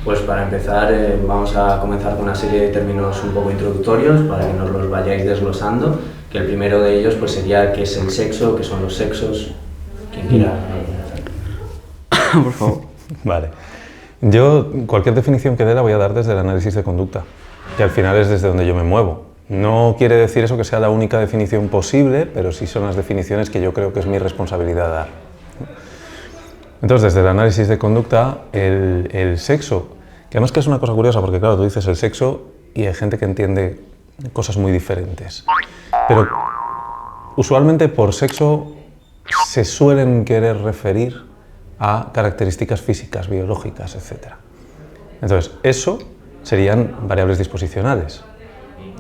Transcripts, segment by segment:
Pues para empezar vamos a comenzar con una serie de términos un poco introductorios para que nos los vayáis desglosando, que el primero de ellos pues sería qué es el sexo, qué son los sexos, quien quiera. Por favor. Vale. Yo cualquier definición que dé la voy a dar desde el análisis de conducta, que al final es desde donde yo me muevo. No quiere decir eso que sea la única definición posible, pero sí son las definiciones que yo creo que es mi responsabilidad dar. Entonces, desde el análisis de conducta, el sexo, que además que es una cosa curiosa, porque claro, tú dices el sexo y hay gente que entiende cosas muy diferentes. Pero usualmente por sexo se suelen querer referir a características físicas, biológicas, etc. Entonces, eso serían variables disposicionales,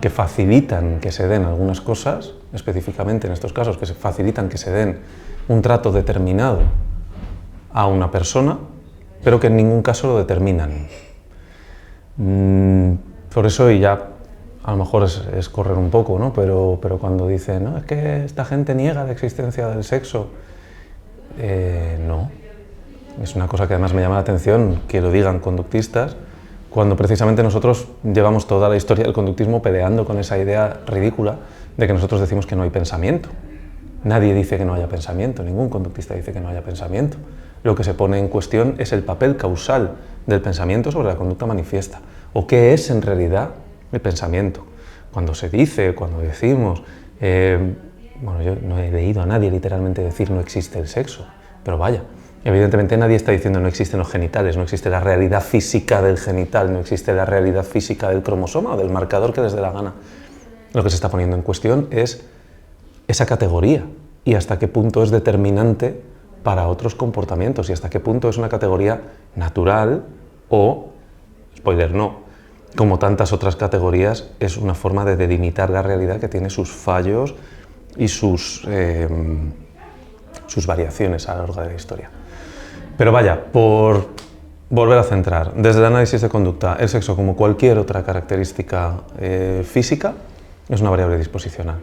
que facilitan que se den algunas cosas, específicamente en estos casos, que facilitan que se den un trato determinado a una persona, pero que en ningún caso lo determinan. Por eso, y ya a lo mejor es correr un poco, ¿no? Pero cuando dicen, no, es que esta gente niega la existencia del sexo, no. Es una cosa que además me llama la atención que lo digan conductistas, cuando precisamente nosotros llevamos toda la historia del conductismo peleando con esa idea ridícula de que nosotros decimos que no hay pensamiento. Nadie dice que no haya pensamiento, ningún conductista dice que no haya pensamiento. Lo que se pone en cuestión es el papel causal del pensamiento sobre la conducta manifiesta, o qué es en realidad el pensamiento. Cuando se dice, cuando decimos, bueno, yo no he leído a nadie literalmente decir no existe el sexo, pero vaya, evidentemente nadie está diciendo no existen los genitales, no existe la realidad física del genital, no existe la realidad física del cromosoma o del marcador que les dé la gana. Lo que se está poniendo en cuestión es esa categoría y hasta qué punto es determinante para otros comportamientos y hasta qué punto es una categoría natural o, spoiler no, como tantas otras categorías, es una forma de delimitar la realidad que tiene sus fallos y sus variaciones a lo largo de la historia. Pero vaya, por volver a centrar, desde el análisis de conducta, el sexo, como cualquier otra característica física, es una variable disposicional.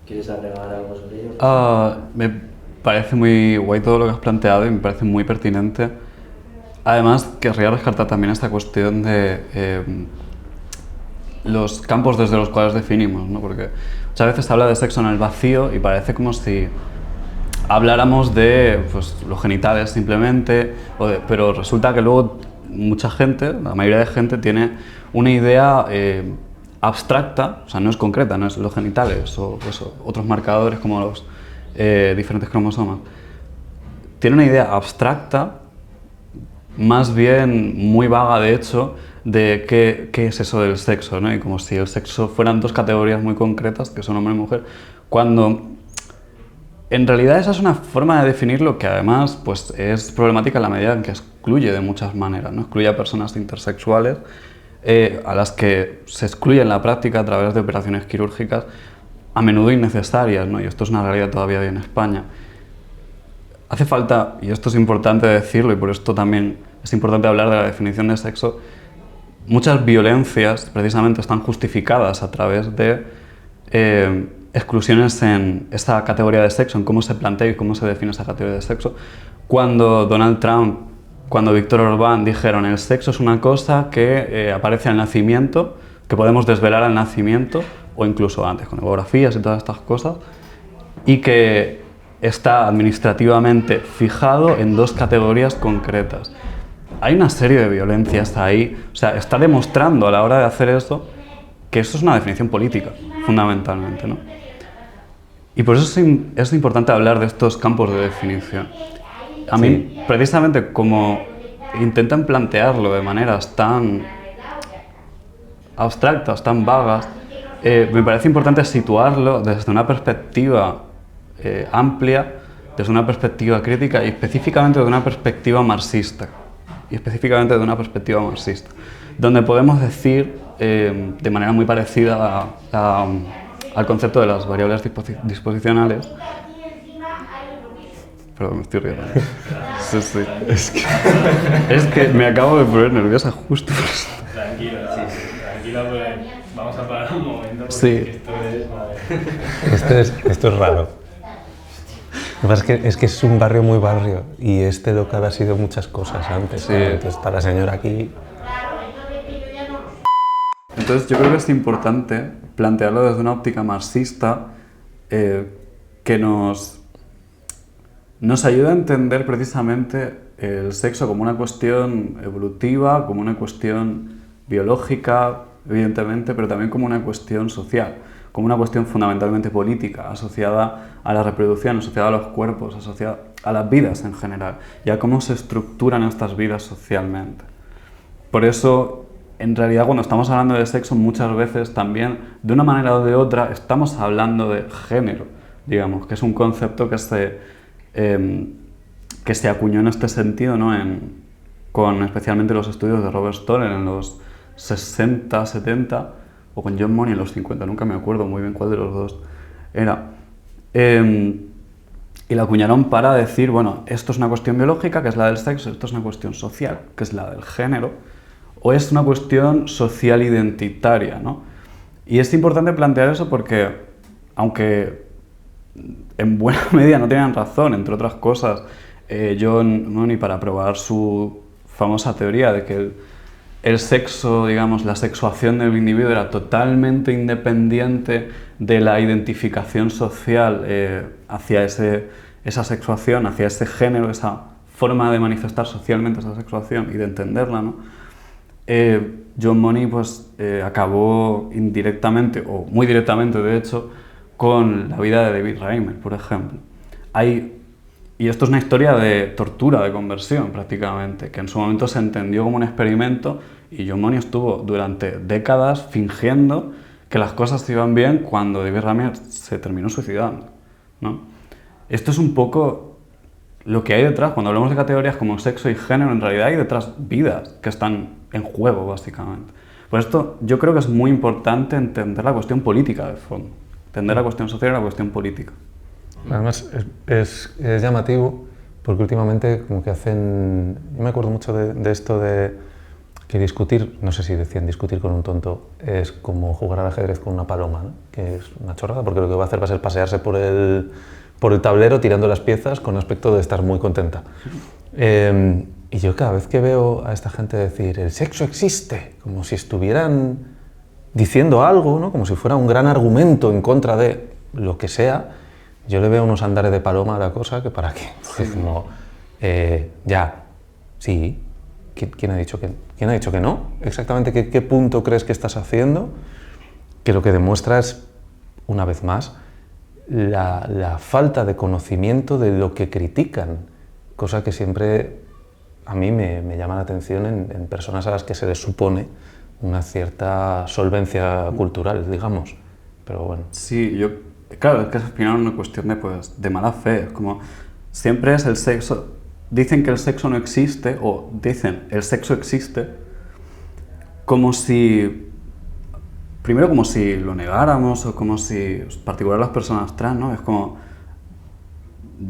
¿Quieres agregar algo sobre ello? Me parece muy guay todo lo que has planteado y me parece muy pertinente. Además, querría rescatar también esta cuestión de los campos desde los cuales definimos, ¿no? Porque muchas veces se habla de sexo en el vacío y parece como si habláramos de pues, los genitales simplemente, pero resulta que luego mucha gente, la mayoría de gente, tiene una idea abstracta, o sea, no es concreta, no es los genitales o pues, otros marcadores como los diferentes cromosomas. Tiene una idea abstracta, más bien muy vaga de hecho, de qué es eso del sexo, ¿no? Y como si el sexo fueran dos categorías muy concretas, que son hombre y mujer, cuando en realidad esa es una forma de definirlo que además pues, es problemática en la medida en que excluye de muchas maneras, ¿no? Excluye a personas intersexuales, a las que se excluye en la práctica a través de operaciones quirúrgicas a menudo innecesarias, ¿no? Y esto es una realidad todavía hoy en España. Hace falta, y esto es importante decirlo, y por esto también es importante hablar de la definición de sexo, muchas violencias precisamente están justificadas a través de exclusiones en esta categoría de sexo, en cómo se plantea y cómo se define esa categoría de sexo. Cuando Donald Trump, cuando Víctor Orbán dijeron el sexo es una cosa que aparece al nacimiento, que podemos desvelar al nacimiento, o incluso antes, con ecografías y todas estas cosas, y que está administrativamente fijado en dos categorías concretas. Hay una serie de violencias ahí, o sea, está demostrando a la hora de hacer eso que eso es una definición política, fundamentalmente, ¿no? Y por eso es importante hablar de estos campos de definición. A mí, precisamente, como intentan plantearlo de maneras tan abstractas, tan vagas, me parece importante situarlo desde una perspectiva amplia, desde una perspectiva crítica y específicamente de una perspectiva marxista. Donde podemos decir, de manera muy parecida al concepto de las variables disposicionales. Perdón, me estoy riendo. Sí. Es que me acabo de poner nerviosa justo. Tranquilo, pues vamos a parar un momento porque sí. Esto es raro. Lo que pasa es que es un barrio muy barrio y este local ha sido muchas cosas antes. Sí. Entonces está la señora aquí. Entonces yo creo que es importante plantearlo desde una óptica marxista que nos ayuda a entender precisamente el sexo como una cuestión evolutiva, como una cuestión biológica, evidentemente, pero también como una cuestión social, como una cuestión fundamentalmente política, asociada a la reproducción, asociada a los cuerpos, asociada a las vidas en general, y a cómo se estructuran estas vidas socialmente. Por eso, en realidad, cuando estamos hablando de sexo, muchas veces también, de una manera o de otra, estamos hablando de género, digamos, que es un concepto que se acuñó en este sentido, ¿no? Con especialmente los estudios de Robert Stoller en los 60, 70, o con John Money en los 50, nunca me acuerdo muy bien cuál de los dos era. Y la acuñaron para decir, bueno, esto es una cuestión biológica, que es la del sexo, esto es una cuestión social, que es la del género, o es una cuestión social identitaria, ¿no? Y es importante plantear eso porque, aunque en buena medida no tenían razón, entre otras cosas, John Money, para probar su famosa teoría de que el sexo, digamos, la sexuación del individuo era totalmente independiente de la identificación social hacia esa sexuación, hacia ese género, esa forma de manifestar socialmente esa sexuación y de entenderla, ¿no? John Money pues, acabó indirectamente, o muy directamente de hecho, con la vida de David Reimer, por ejemplo. Y esto es una historia de tortura, de conversión prácticamente, que en su momento se entendió como un experimento y John Money estuvo durante décadas fingiendo que las cosas iban bien cuando David Reimer se terminó suicidando, ¿no? Esto es un poco lo que hay detrás. Cuando hablamos de categorías como sexo y género, en realidad hay detrás vidas que están en juego, básicamente. Por esto yo creo que es muy importante entender la cuestión política de fondo, entender la cuestión social y la cuestión política. Además es llamativo porque últimamente como que hacen... Yo me acuerdo mucho de esto de que discutir, no sé si decían discutir con un tonto, es como jugar al ajedrez con una paloma, ¿no? Que es una chorrada porque lo que va a hacer va a ser pasearse por el tablero tirando las piezas con aspecto de estar muy contenta. Y yo cada vez que veo a esta gente decir el sexo existe, como si estuvieran diciendo algo, ¿no? Como si fuera un gran argumento en contra de lo que sea, yo le veo unos andares de paloma a la cosa que para qué. Sí. Es como, ya, sí, ¿quién ha dicho que no? Exactamente qué punto crees que estás haciendo, que lo que demuestra es, una vez más, la falta de conocimiento de lo que critican, cosa que siempre a mí me llama la atención en personas a las que se les supone una cierta solvencia cultural, digamos, pero bueno. Sí, claro, es que al final es una cuestión de mala fe, es como siempre es el sexo, dicen que el sexo no existe, o dicen el sexo existe, como si lo negáramos, o como si, en particular las personas trans, ¿no? Es como,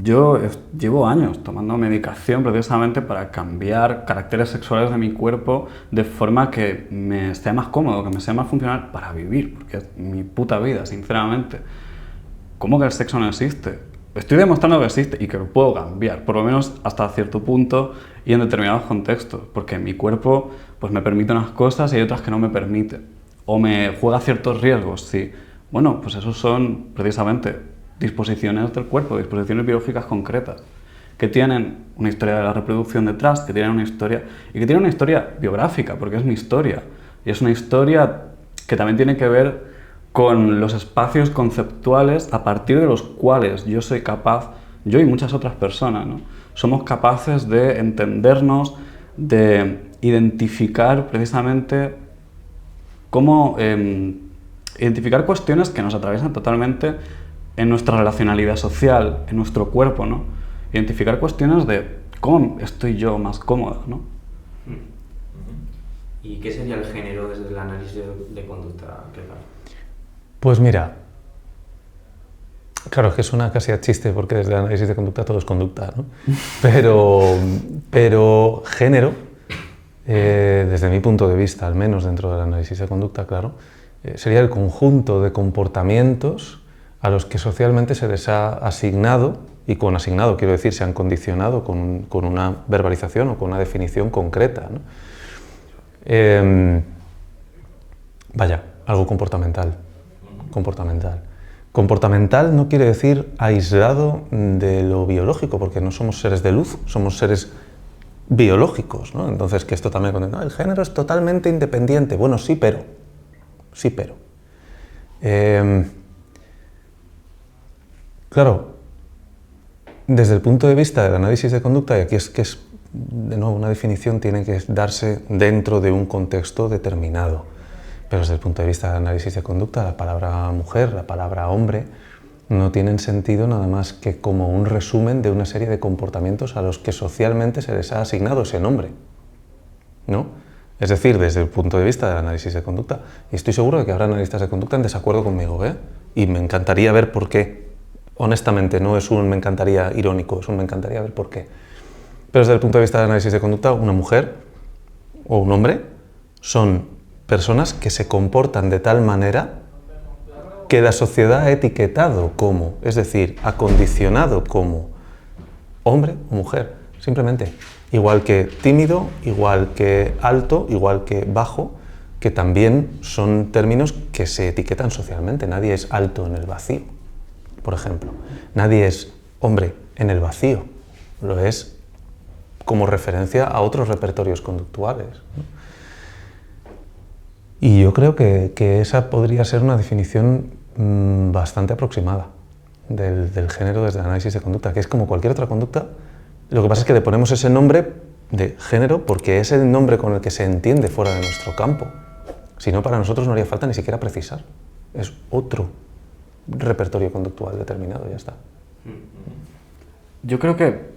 yo llevo años tomando medicación precisamente para cambiar caracteres sexuales de mi cuerpo de forma que me sea más cómodo, que me sea más funcional para vivir, porque es mi puta vida, sinceramente. ¿Cómo que el sexo no existe? Estoy demostrando que existe y que lo puedo cambiar, por lo menos hasta cierto punto y en determinados contextos, porque mi cuerpo pues, me permite unas cosas y hay otras que no me permite, o me juega ciertos riesgos, sí. Bueno, pues esos son precisamente disposiciones del cuerpo, disposiciones biológicas concretas, que tienen una historia de la reproducción detrás, que tienen una historia, y que tienen una historia biográfica, porque es mi historia, y es una historia que también tiene que ver con los espacios conceptuales a partir de los cuales yo soy capaz, yo y muchas otras personas, ¿no? Somos capaces de entendernos, de identificar precisamente cómo identificar cuestiones que nos atraviesan totalmente en nuestra relacionalidad social, en nuestro cuerpo, ¿no? Identificar cuestiones de cómo estoy yo más cómoda, ¿no? ¿Y qué sería el género desde el análisis de conducta? Pues mira, claro, es que suena casi a chiste porque desde el análisis de conducta todo es conducta, ¿no? Pero género, desde mi punto de vista, al menos dentro del análisis de conducta, claro, sería el conjunto de comportamientos a los que socialmente se les ha asignado, y con asignado quiero decir se han condicionado con una verbalización o con una definición concreta, ¿no? Vaya, algo comportamental. Comportamental no quiere decir aislado de lo biológico, porque no somos seres de luz, somos seres biológicos, ¿no? Entonces, que esto también, no, el género es totalmente independiente. Bueno, sí, pero. Claro, desde el punto de vista del análisis de conducta, y aquí es que de nuevo, una definición tiene que darse dentro de un contexto determinado. Pero desde el punto de vista del análisis de conducta, la palabra mujer, la palabra hombre, no tienen sentido nada más que como un resumen de una serie de comportamientos a los que socialmente se les ha asignado ese nombre, ¿no? Es decir, desde el punto de vista del análisis de conducta, y estoy seguro de que habrá analistas de conducta en desacuerdo conmigo, ¿eh? Y me encantaría ver por qué. Honestamente, no es un me encantaría irónico, es un me encantaría ver por qué. Pero desde el punto de vista del análisis de conducta, una mujer o un hombre son personas que se comportan de tal manera que la sociedad ha etiquetado como, es decir, ha condicionado como hombre o mujer, simplemente. Igual que tímido, igual que alto, igual que bajo, que también son términos que se etiquetan socialmente. Nadie es alto en el vacío, por ejemplo. Nadie es hombre en el vacío. Lo es como referencia a otros repertorios conductuales, ¿no? Y yo creo que esa podría ser una definición bastante aproximada del género desde el análisis de conducta, que es como cualquier otra conducta. Lo que pasa es que le ponemos ese nombre de género porque es el nombre con el que se entiende fuera de nuestro campo. Si no, para nosotros no haría falta ni siquiera precisar. Es otro repertorio conductual determinado, ya está. Yo creo que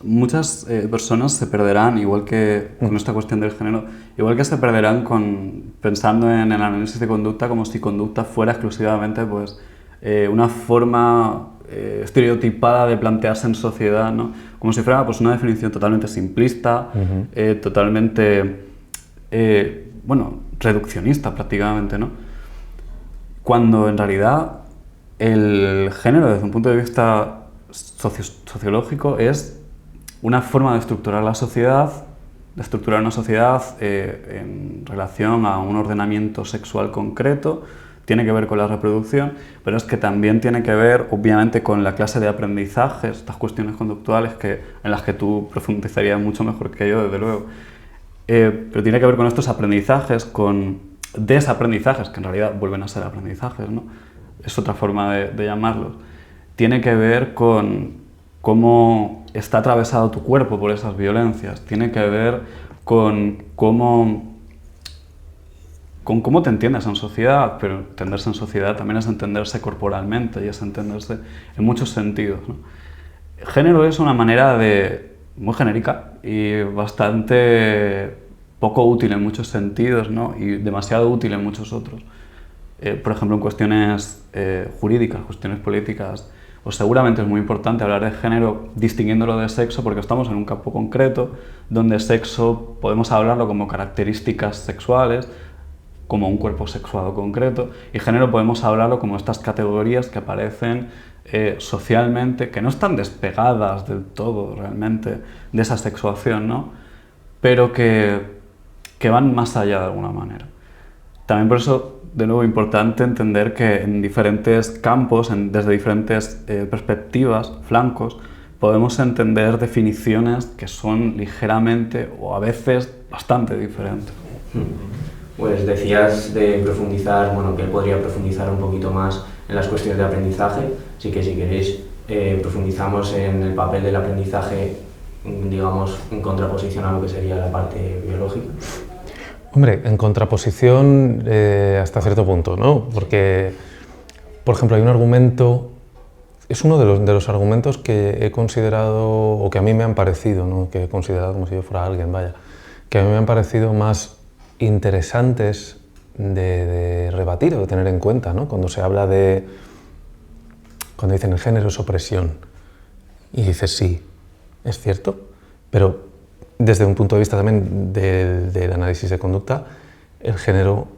muchas personas se perderán, igual que con esta cuestión del género, igual que se perderán pensando en el análisis de conducta como si conducta fuera exclusivamente pues, una forma estereotipada de plantearse en sociedad, ¿no? Como si fuera pues, una definición totalmente simplista, totalmente reduccionista prácticamente, ¿no? Cuando en realidad el género desde un punto de vista sociológico es una forma de estructurar la sociedad, de estructurar una sociedad en relación a un ordenamiento sexual concreto. Tiene que ver con la reproducción, pero es que también tiene que ver, obviamente, con la clase de aprendizajes, estas cuestiones conductuales en las que tú profundizarías mucho mejor que yo, desde luego. Pero tiene que ver con estos aprendizajes, con desaprendizajes, que en realidad vuelven a ser aprendizajes, ¿no? Es otra forma de llamarlos. Tiene que ver con cómo está atravesado tu cuerpo por esas violencias. Tiene que ver con cómo te entiendes en sociedad, pero entenderse en sociedad también es entenderse corporalmente y es entenderse en muchos sentidos, ¿no? Género es una manera muy genérica y bastante poco útil en muchos sentidos, ¿no? Y demasiado útil en muchos otros. Por ejemplo, en cuestiones jurídicas, cuestiones políticas, pues seguramente es muy importante hablar de género distinguiéndolo de sexo porque estamos en un campo concreto donde sexo podemos hablarlo como características sexuales, como un cuerpo sexuado concreto, y género podemos hablarlo como estas categorías que aparecen socialmente, que no están despegadas del todo realmente de esa sexuación, ¿no? Pero que van más allá de alguna manera. También por eso, de nuevo, importante entender que en diferentes campos, desde diferentes perspectivas, flancos, podemos entender definiciones que son ligeramente o a veces bastante diferentes. Pues decías de profundizar, bueno, que él podría profundizar un poquito más en las cuestiones de aprendizaje, así que si queréis profundizamos en el papel del aprendizaje, digamos, en contraposición a lo que sería la parte biológica. Hombre, en contraposición hasta cierto punto, ¿no? Porque, por ejemplo, hay un argumento, es uno de los argumentos que he considerado, o que a mí me han parecido, ¿no? Que he considerado como si yo fuera alguien, vaya, que a mí me han parecido más interesantes de rebatir o de tener en cuenta, ¿no? Cuando se habla cuando dicen el género es opresión, y dices sí, es cierto, pero desde un punto de vista también del análisis de conducta, el género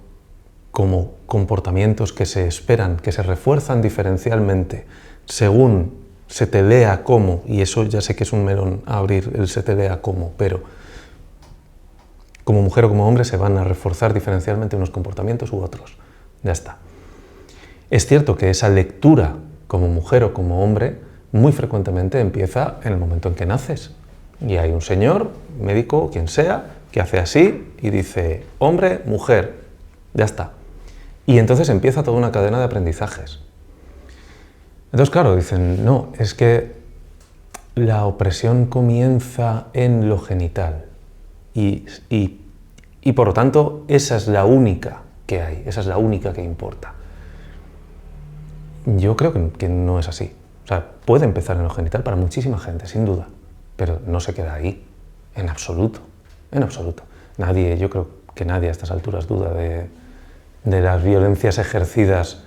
como comportamientos que se esperan, que se refuerzan diferencialmente según se te lea como, y eso ya sé que es un melón a abrir, el se te lea como, pero como mujer o como hombre se van a reforzar diferencialmente unos comportamientos u otros. Ya está. Es cierto que esa lectura como mujer o como hombre muy frecuentemente empieza en el momento en que naces. Y hay un señor, médico, quien sea, que hace así y dice hombre, mujer, ya está. Y entonces empieza toda una cadena de aprendizajes. Entonces, claro, dicen, no, es que la opresión comienza en lo genital y por lo tanto esa es la única que hay, esa es la única que importa. Yo creo que no es así. O sea, puede empezar en lo genital para muchísima gente, sin duda, pero no se queda ahí, en absoluto, en absoluto. Nadie, yo creo que nadie a estas alturas duda de las violencias ejercidas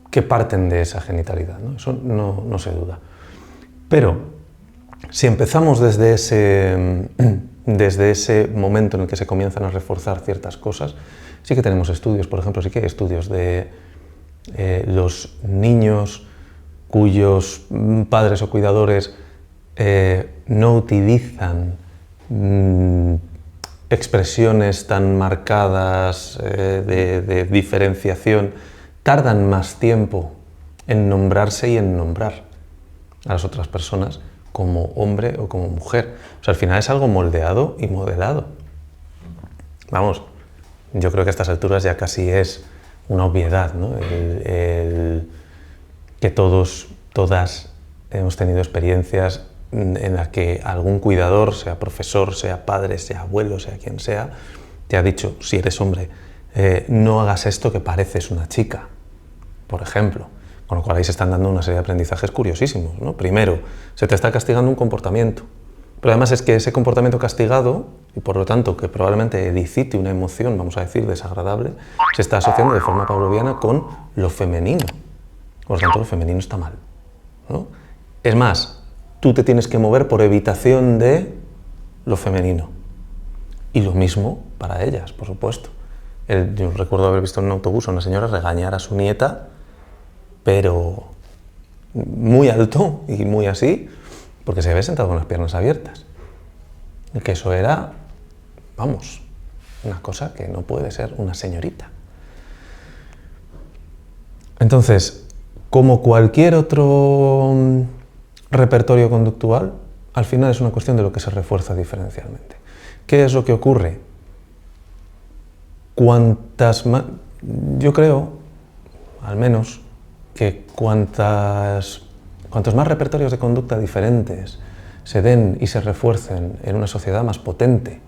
que parten de esa genitalidad, ¿no? Eso no se duda. Pero si empezamos desde ese momento en el que se comienzan a reforzar ciertas cosas, sí que tenemos estudios, por ejemplo, sí que hay estudios de los niños cuyos padres o cuidadores no utilizan expresiones tan marcadas de diferenciación, tardan más tiempo en nombrarse y en nombrar a las otras personas como hombre o como mujer. O sea, al final es algo moldeado y modelado. Vamos, yo creo que a estas alturas ya casi es una obviedad, ¿no? Que todas hemos tenido experiencias en las que algún cuidador, sea profesor, sea padre, sea abuelo, sea quien sea, te ha dicho, si eres hombre, no hagas esto que pareces una chica, por ejemplo. Con lo cual ahí se están dando una serie de aprendizajes curiosísimos, ¿no? Primero, se te está castigando un comportamiento, pero además es que ese comportamiento castigado, y por lo tanto que probablemente elicite una emoción, vamos a decir, desagradable, se está asociando de forma pavloviana con lo femenino. Por lo tanto, lo femenino está mal, ¿no? Es más, tú te tienes que mover por evitación de lo femenino. Y lo mismo para ellas, por supuesto. Yo recuerdo haber visto en un autobús a una señora regañar a su nieta, pero muy alto y muy así, porque se había sentado con las piernas abiertas. Y que eso era, vamos, una cosa que no puede ser una señorita. Entonces, como cualquier otro repertorio conductual, al final es una cuestión de lo que se refuerza diferencialmente. ¿Qué es lo que ocurre? Yo creo, al menos, que cuantos más repertorios de conducta diferentes se den y se refuercen en una sociedad, más potente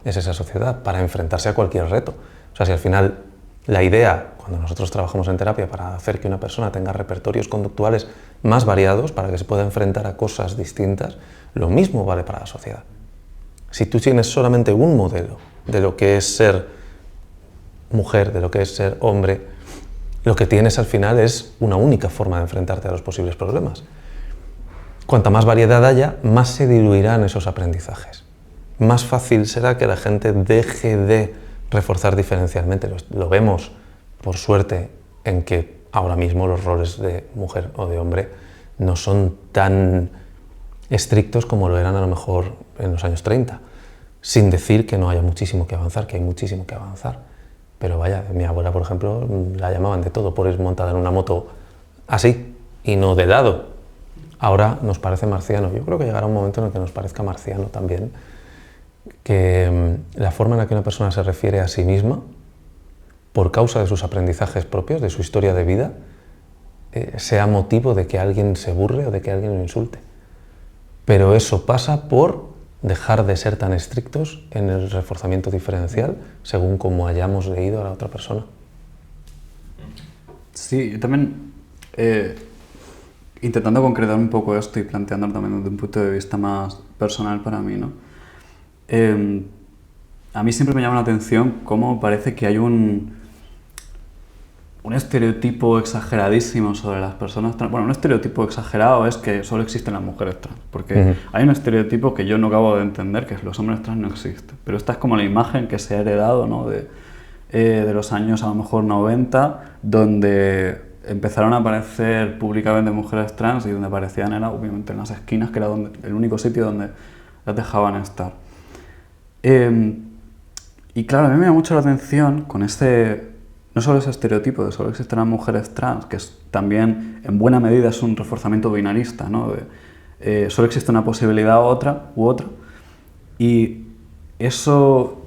es esa sociedad para enfrentarse a cualquier reto. O sea, si al final la idea, cuando nosotros trabajamos en terapia para hacer que una persona tenga repertorios conductuales más variados, para que se pueda enfrentar a cosas distintas, lo mismo vale para la sociedad. Si tú tienes solamente un modelo de lo que es ser mujer, de lo que es ser hombre, lo que tienes al final es una única forma de enfrentarte a los posibles problemas. Cuanta más variedad haya, más se diluirán esos aprendizajes. Más fácil será que la gente deje de reforzar diferencialmente. Lo vemos, por suerte, en que ahora mismo los roles de mujer o de hombre no son tan estrictos como lo eran a lo mejor en los años 30. Sin decir que no haya muchísimo que avanzar, que hay muchísimo que avanzar. Pero vaya, mi abuela, por ejemplo, la llamaban de todo por ir montada en una moto así y no de lado. Ahora nos parece marciano. Yo creo que llegará un momento en el que nos parezca marciano también, que la forma en la que una persona se refiere a sí misma, por causa de sus aprendizajes propios, de su historia de vida, sea motivo de que alguien se burle o de que alguien lo insulte. Pero eso pasa por dejar de ser tan estrictos en el reforzamiento diferencial según como hayamos leído a la otra persona. Sí, yo también, intentando concretar un poco esto y planteándolo también desde un punto de vista más personal para mí, ¿no? A mí siempre me llama la atención cómo parece que hay un estereotipo exageradísimo sobre las personas trans. Bueno, un estereotipo exagerado es que solo existen las mujeres trans, porque hay un estereotipo que yo no acabo de entender, que es los hombres trans no existen. Pero esta es como la imagen que se ha heredado, ¿no? de los años a lo mejor 90, donde empezaron a aparecer públicamente mujeres trans y donde aparecían era obviamente en las esquinas, que era el único sitio donde las dejaban estar. Y claro, a mí me llama mucho la atención con no solo ese estereotipo de solo existen las mujeres trans, que también en buena medida es un reforzamiento binarista, ¿no? Solo existe una posibilidad u otra, y eso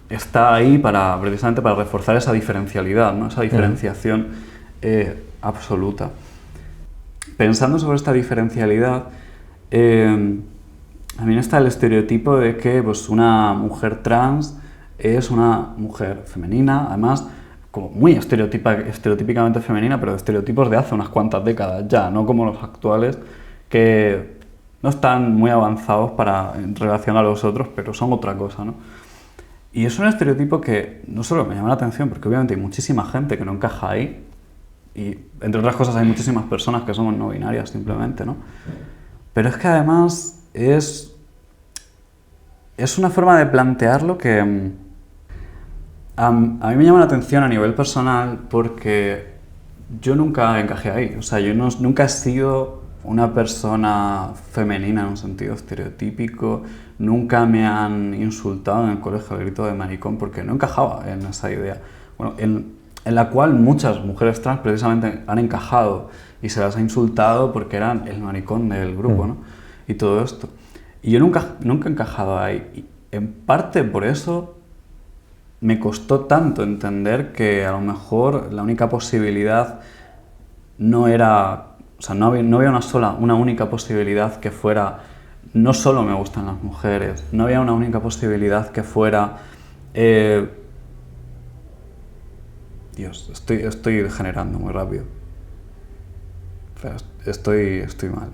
está ahí precisamente para reforzar esa diferencialidad, ¿no? Esa diferenciación absoluta. Pensando sobre esta diferencialidad, también está el estereotipo de que pues, una mujer trans es una mujer femenina, además como muy estereotípicamente femenina, pero de estereotipos de hace unas cuantas décadas ya, no como los actuales, que no están muy avanzados en relación a los otros, pero son otra cosa, ¿no? Y es un estereotipo que no solo me llama la atención, porque obviamente hay muchísima gente que no encaja ahí, y entre otras cosas hay muchísimas personas que somos no binarias simplemente, ¿no? Pero es que además es una forma de plantearlo que a mí me llama la atención a nivel personal porque yo nunca encajé ahí. O sea, yo nunca he sido una persona femenina en un sentido estereotípico, nunca me han insultado en el colegio al grito de maricón porque no encajaba en esa idea. Bueno, en la cual muchas mujeres trans precisamente han encajado y se las ha insultado porque eran el maricón del grupo, ¿no? Y todo esto. Y yo nunca he encajado ahí. Y en parte por eso me costó tanto entender que a lo mejor la única posibilidad no era... O sea, no había una única posibilidad que fuera no solo me gustan las mujeres, no había una única posibilidad que fuera... Dios, estoy degenerando muy rápido. Estoy mal.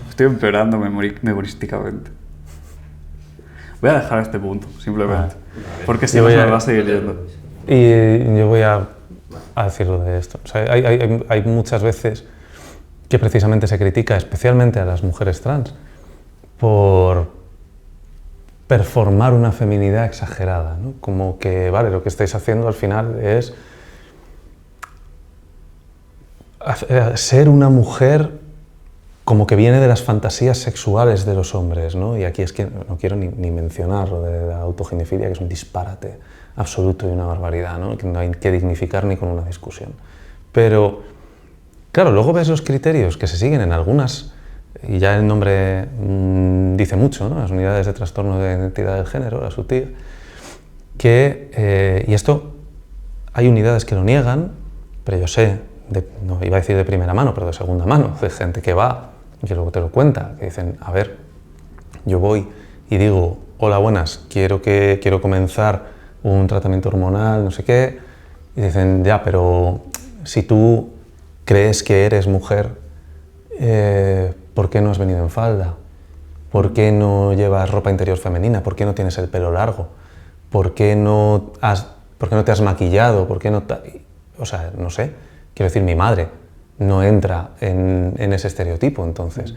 Estoy empeorando memorísticamente. Voy a dejar este punto, simplemente. Porque si no se me va a seguir yendo. Y yo voy a decirlo de esto. O sea, hay muchas veces que precisamente se critica, especialmente a las mujeres trans, por performar una feminidad exagerada, ¿no? Como que, vale, lo que estáis haciendo al final es ser una mujer como que viene de las fantasías sexuales de los hombres, ¿no? Y aquí es que no quiero ni mencionar lo de la autoginefilia, que es un disparate absoluto y una barbaridad, ¿no? Que no hay que dignificar ni con una discusión. Pero, claro, luego ves los criterios que se siguen en algunas, y ya el nombre dice mucho, ¿no? Las unidades de trastorno de identidad del género, las UTIG, y esto, hay unidades que lo niegan, pero yo sé, no iba a decir de primera mano, pero de segunda mano, de gente que va y que luego te lo cuenta, que dicen, a ver, yo voy y digo, hola, buenas, quiero comenzar un tratamiento hormonal, no sé qué, y dicen, ya, pero si tú crees que eres mujer, ¿por qué no has venido en falda? ¿Por qué no llevas ropa interior femenina? ¿Por qué no tienes el pelo largo? ¿Por qué no te has maquillado? ¿Por qué no o sea, no sé. Quiero decir, mi madre no entra en ese estereotipo, entonces.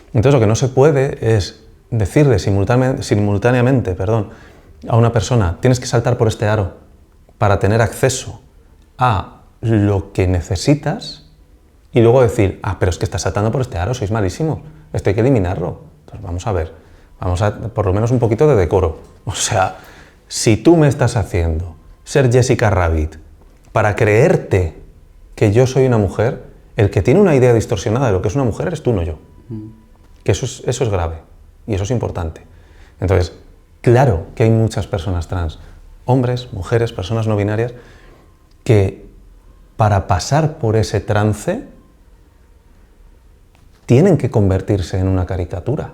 Entonces, lo que no se puede es decirle simultáneamente, a una persona, tienes que saltar por este aro para tener acceso a lo que necesitas y luego decir, pero es que estás saltando por este aro, sois malísimos, esto hay que eliminarlo. Entonces, vamos a ver, por lo menos un poquito de decoro. O sea, si tú me estás haciendo ser Jessica Rabbit para creerte que yo soy una mujer, el que tiene una idea distorsionada de lo que es una mujer eres tú, no yo. Que eso es grave y eso es importante. Entonces, claro que hay muchas personas trans, hombres, mujeres, personas no binarias, que para pasar por ese trance tienen que convertirse en una caricatura.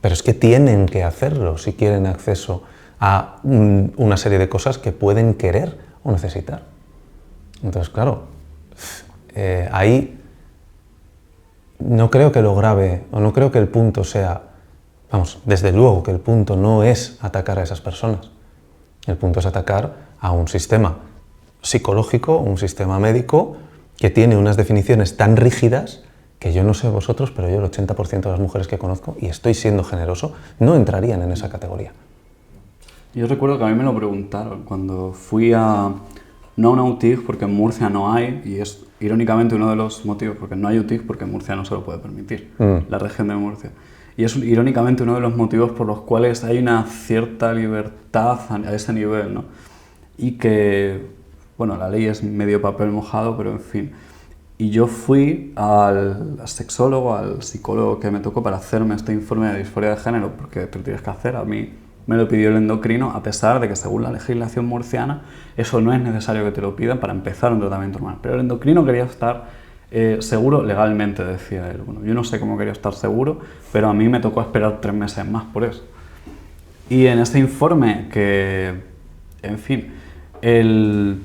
Pero es que tienen que hacerlo si quieren acceso a una serie de cosas que pueden querer o necesitar. Entonces, claro, ahí no creo que lo grave, o no creo que el punto sea, desde luego que el punto no es atacar a esas personas. El punto es atacar a un sistema psicológico, un sistema médico que tiene unas definiciones tan rígidas que yo no sé vosotros, pero yo el 80% de las mujeres que conozco, y estoy siendo generoso, no entrarían en esa categoría. Yo recuerdo que a mí me lo preguntaron cuando fui no a una UTIG, porque en Murcia no hay, y es irónicamente uno de los motivos, porque no hay UTIG, porque en Murcia no se lo puede permitir, la región de Murcia. Y es irónicamente uno de los motivos por los cuales hay una cierta libertad a ese nivel, ¿no? Y que, bueno, la ley es medio papel mojado, pero en fin. Y yo fui al sexólogo, al psicólogo que me tocó para hacerme este informe de disforia de género, porque te lo tienes que hacer. A mí me lo pidió el endocrino, a pesar de que según la legislación murciana eso no es necesario que te lo pidan para empezar un tratamiento hormonal. Pero el endocrino quería estar seguro legalmente, decía él. Bueno, yo no sé cómo quería estar seguro, pero a mí me tocó esperar 3 meses más por eso. Y en este informe que, en fin, el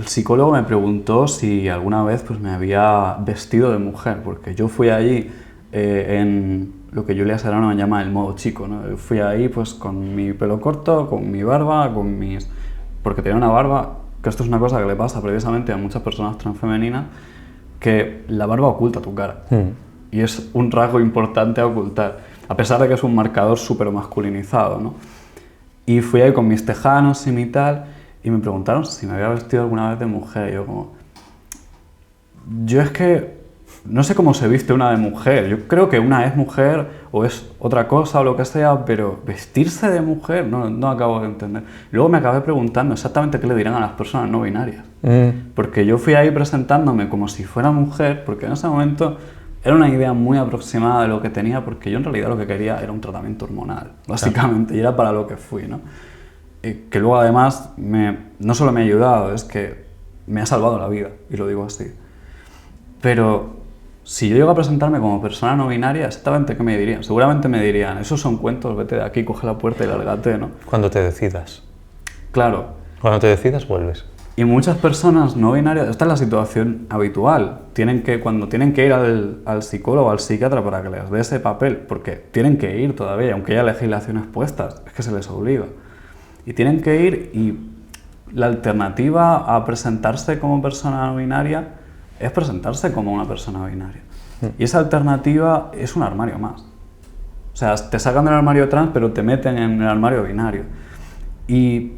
psicólogo me preguntó si alguna vez pues, me había vestido de mujer, porque yo fui allí en lo que Julia Serrano llama el modo chico, ¿no? Yo fui ahí pues, con mi pelo corto, con mi barba, porque tenía una barba, que esto es una cosa que le pasa precisamente a muchas personas transfemeninas, que la barba oculta tu cara. Y es un rasgo importante a ocultar, a pesar de que es un marcador súper masculinizado, ¿no? Y fui ahí con mis tejanos y mi tal, y me preguntaron si me había vestido alguna vez de mujer. Y yo como... Yo es que no sé cómo se viste una de mujer. Yo creo que una es mujer o es otra cosa o lo que sea, pero vestirse de mujer no acabo de entender. Luego me acabé preguntando exactamente qué le dirán a las personas no binarias. Porque yo fui ahí presentándome como si fuera mujer, porque en ese momento era una idea muy aproximada de lo que tenía, porque yo en realidad lo que quería era un tratamiento hormonal, básicamente, y era para lo que fui, ¿no? Que luego además no solo me ha ayudado, es que me ha salvado la vida, y lo digo así. Pero si yo llego a presentarme como persona no binaria, exactamente ¿qué me dirían? Seguramente me dirían, esos son cuentos, vete de aquí, coge la puerta y lárgate, ¿no? Cuando te decidas. Claro. Cuando te decidas, vuelves. Y muchas personas no binarias, esta es la situación habitual, cuando tienen que ir al psicólogo o al psiquiatra para que les dé ese papel, porque tienen que ir todavía, aunque haya legislaciones puestas, es que se les obliga. Y tienen que ir y la alternativa a presentarse como persona no binaria es presentarse como una persona binaria. Y esa alternativa es un armario más. O sea, te sacan del armario trans, pero te meten en el armario binario. Y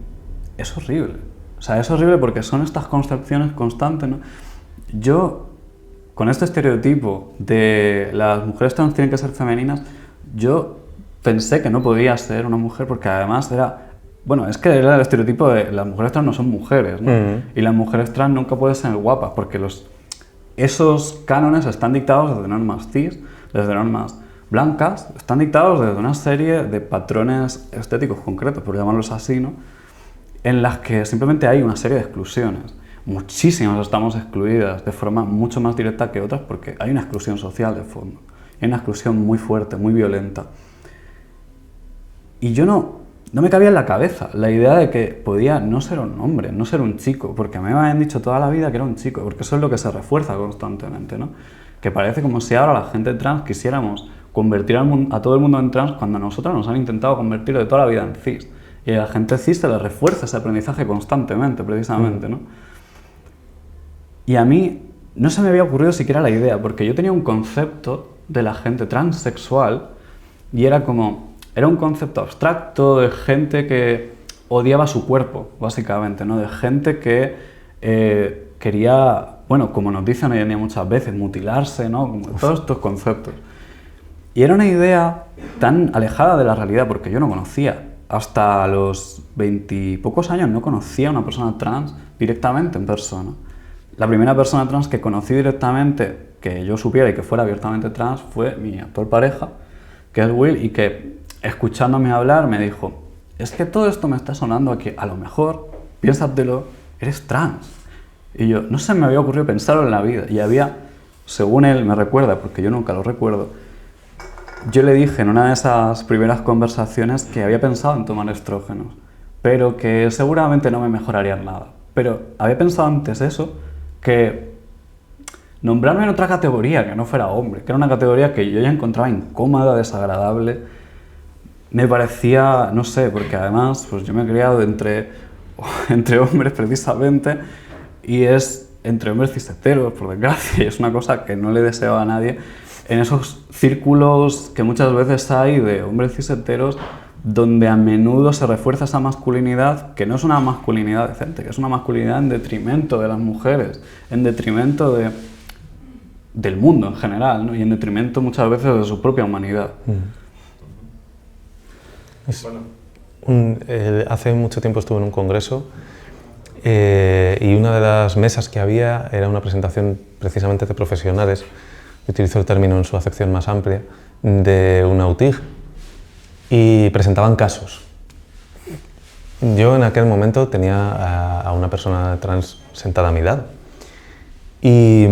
es horrible. O sea, es horrible porque son estas construcciones constantes, ¿no? Yo, con este estereotipo de las mujeres trans tienen que ser femeninas, yo pensé que no podía ser una mujer porque además era... Bueno, es que era el estereotipo de las mujeres trans no son mujeres, ¿no? Y las mujeres trans nunca pueden ser guapas porque esos cánones están dictados desde normas cis, desde normas blancas, están dictados desde una serie de patrones estéticos concretos, por llamarlos así, ¿no? En las que simplemente hay una serie de exclusiones. Muchísimas estamos excluidas de forma mucho más directa que otras porque hay una exclusión social de fondo. Hay una exclusión muy fuerte, muy violenta. Y yo no me cabía en la cabeza la idea de que podía no ser un hombre, no ser un chico, porque a mí me habían dicho toda la vida que era un chico, porque eso es lo que se refuerza constantemente, ¿no? Que parece como si ahora la gente trans quisiéramos convertir a todo el mundo en trans cuando a nosotros nos han intentado convertir de toda la vida en cis. Y a la gente cis se le refuerza ese aprendizaje constantemente, precisamente, ¿no? Y a mí no se me había ocurrido siquiera la idea, porque yo tenía un concepto de la gente transexual y era un concepto abstracto de gente que odiaba su cuerpo, básicamente, ¿no? De gente que quería, bueno, como nos dicen hoy en día muchas veces, mutilarse, ¿no? Como todos estos conceptos. Y era una idea tan alejada de la realidad, porque yo no conocía. Hasta los 20 y pocos años no conocía a una persona trans directamente en persona. La primera persona trans que conocí directamente, que yo supiera y que fuera abiertamente trans, fue mi actual pareja, que es Will, y que escuchándome hablar me dijo, es que todo esto me está sonando a que a lo mejor, piénsatelo, eres trans. Y yo, no se me había ocurrido pensarlo en la vida. Y había, según él me recuerda, porque yo nunca lo recuerdo, yo le dije en una de esas primeras conversaciones que había pensado en tomar estrógenos, pero que seguramente no me mejorarían nada. Pero había pensado antes eso, que nombrarme en otra categoría que no fuera hombre, que era una categoría que yo ya encontraba incómoda, desagradable, me parecía, no sé, porque además pues yo me he criado entre hombres precisamente, y es entre hombres cis-heteros, por desgracia, y es una cosa que no le deseo a nadie. En esos círculos que muchas veces hay de hombres cis-heteros, donde a menudo se refuerza esa masculinidad, que no es una masculinidad decente, que es una masculinidad en detrimento de las mujeres, en detrimento del mundo en general, ¿no? Y en detrimento muchas veces de su propia humanidad. Hace mucho tiempo estuve en un congreso y una de las mesas que había era una presentación precisamente de profesionales, utilizo el término en su acepción más amplia, de una UTIG, y presentaban casos. Yo en aquel momento tenía a una persona trans sentada a mi lado y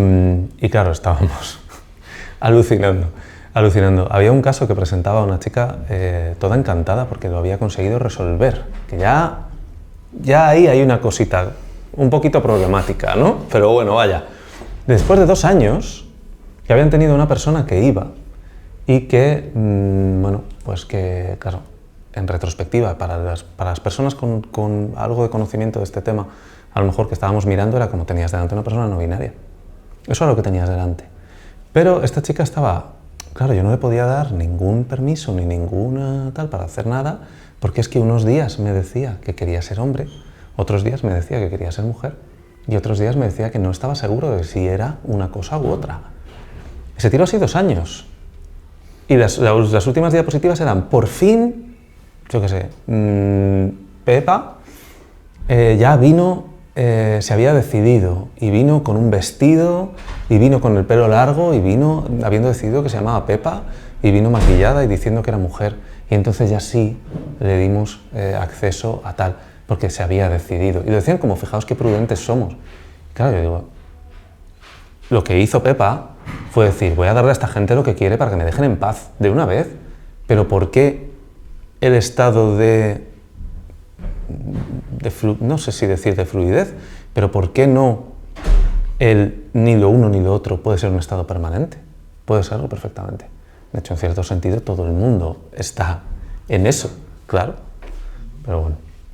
claro, estábamos alucinando. Había un caso que presentaba una chica toda encantada porque lo había conseguido resolver, que ya ahí hay una cosita un poquito problemática, ¿no? Pero bueno, vaya. Después de 2 años que habían tenido una persona que iba y que, bueno, pues que, claro, en retrospectiva, para las personas con algo de conocimiento de este tema, a lo mejor que estábamos mirando era como tenías delante una persona no binaria. Eso era lo que tenías delante. Pero esta chica estaba, claro, yo no le podía dar ningún permiso ni ninguna tal para hacer nada, porque es que unos días me decía que quería ser hombre, otros días me decía que quería ser mujer y otros días me decía que no estaba seguro de si era una cosa u otra. Y se tiró así 2 años. Y las últimas diapositivas eran, por fin, yo qué sé, Pepa ya vino, se había decidido y vino con un vestido y vino con el pelo largo y vino habiendo decidido que se llamaba Pepa y vino maquillada y diciendo que era mujer. Y entonces ya sí le dimos acceso a tal, porque se había decidido. Y lo decían como, fijaos qué prudentes somos. Y claro, yo digo, lo que hizo Pepa fue decir, voy a darle a esta gente lo que quiere para que me dejen en paz de una vez. Pero ¿por qué el estado no sé si decir de fluidez, pero ¿por qué no ni lo uno ni lo otro puede ser un estado permanente? Puede serlo perfectamente. De hecho, en cierto sentido, todo el mundo está en eso, claro. Pero bueno.